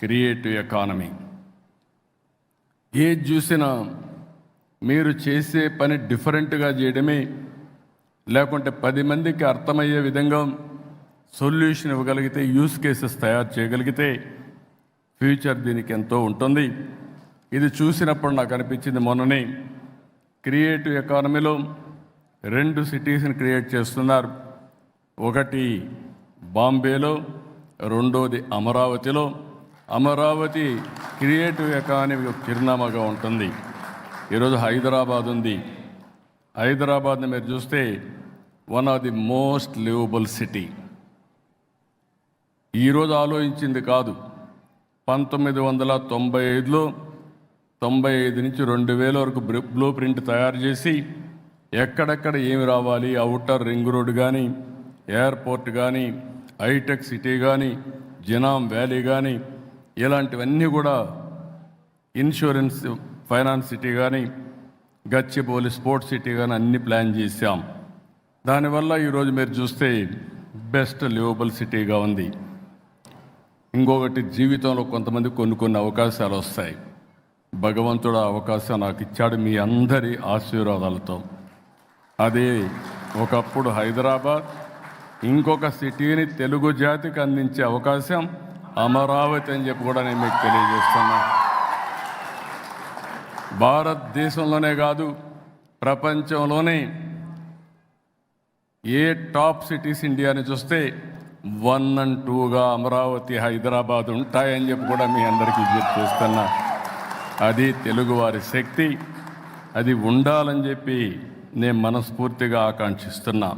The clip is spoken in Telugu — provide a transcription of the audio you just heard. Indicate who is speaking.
Speaker 1: Creative economy. ఏది చూసినా మీరు చేసే పని డిఫరెంట్గా చేయడమే, లేకుంటే 10 మందికి అర్థమయ్యే విధంగా సొల్యూషన్ ఇవ్వగలిగితే, యూస్ కేసెస్ తయారు చేయగలిగితే ఫ్యూచర్ దీనికి ఎంతో ఉంటుంది. ఇది చూసినప్పుడు నాకు అనిపించింది, మొన్ననే క్రియేటివ్ ఎకానమీలో 2 సిటీస్ని క్రియేట్ చేస్తున్నారు. ఒకటి బాంబేలో, రెండోది అమరావతిలో. అమరావతి క్రియేటివ్ ఎకానమీ చిరునామాగా ఉంటుంది. ఈరోజు హైదరాబాద్ ఉంది. హైదరాబాద్ని మీరు చూస్తే one of the most liveable city. ఈరోజు ఆలోచించింది కాదు, 1995లో 95 నుంచి 2000 వరకు బ్లూ ప్రింట్ తయారు చేసి ఎక్కడెక్కడ ఏమి రావాలి, ఔటర్ రింగ్ రోడ్ కానీ, ఎయిర్పోర్ట్ కానీ, హైటెక్ సిటీ కానీ, జినాం వ్యాలీ కానీ, ఇలాంటివన్నీ కూడా, ఇన్సూరెన్స్ ఫైనాన్స్ సిటీ కానీ, గచ్చిబౌలి స్పోర్ట్స్ సిటీ కానీ అన్ని ప్లాన్ చేశాం. దానివల్ల ఈరోజు మీరు చూస్తే బెస్ట్ లివబుల్ సిటీగా ఉంది. ఇంకొకటి, జీవితంలో కొంతమంది కొన్ని అవకాశాలు వస్తాయి. భగవంతుడు ఆ అవకాశం నాకు ఇచ్చాడు మీ అందరి ఆశీర్వాదాలతో. అదే ఒకప్పుడు హైదరాబాద్, ఇంకొక సిటీని తెలుగు జాతికి అందించే అవకాశం అమరావతి అని చెప్పి కూడా నేను మీకు తెలియజేస్తున్నా. భారతదేశంలోనే కాదు, ప్రపంచంలోనే ఏ టాప్ సిటీస్ ఇండియాని చూస్తే 1 and 2గా అమరావతి, హైదరాబాద్ ఉంటాయని చెప్పి కూడా మీ అందరికీ విజ్ఞప్తి చేస్తున్నా. అది తెలుగువారి శక్తి, అది ఉండాలని చెప్పి నేను మనస్ఫూర్తిగా ఆకాంక్షిస్తున్నా.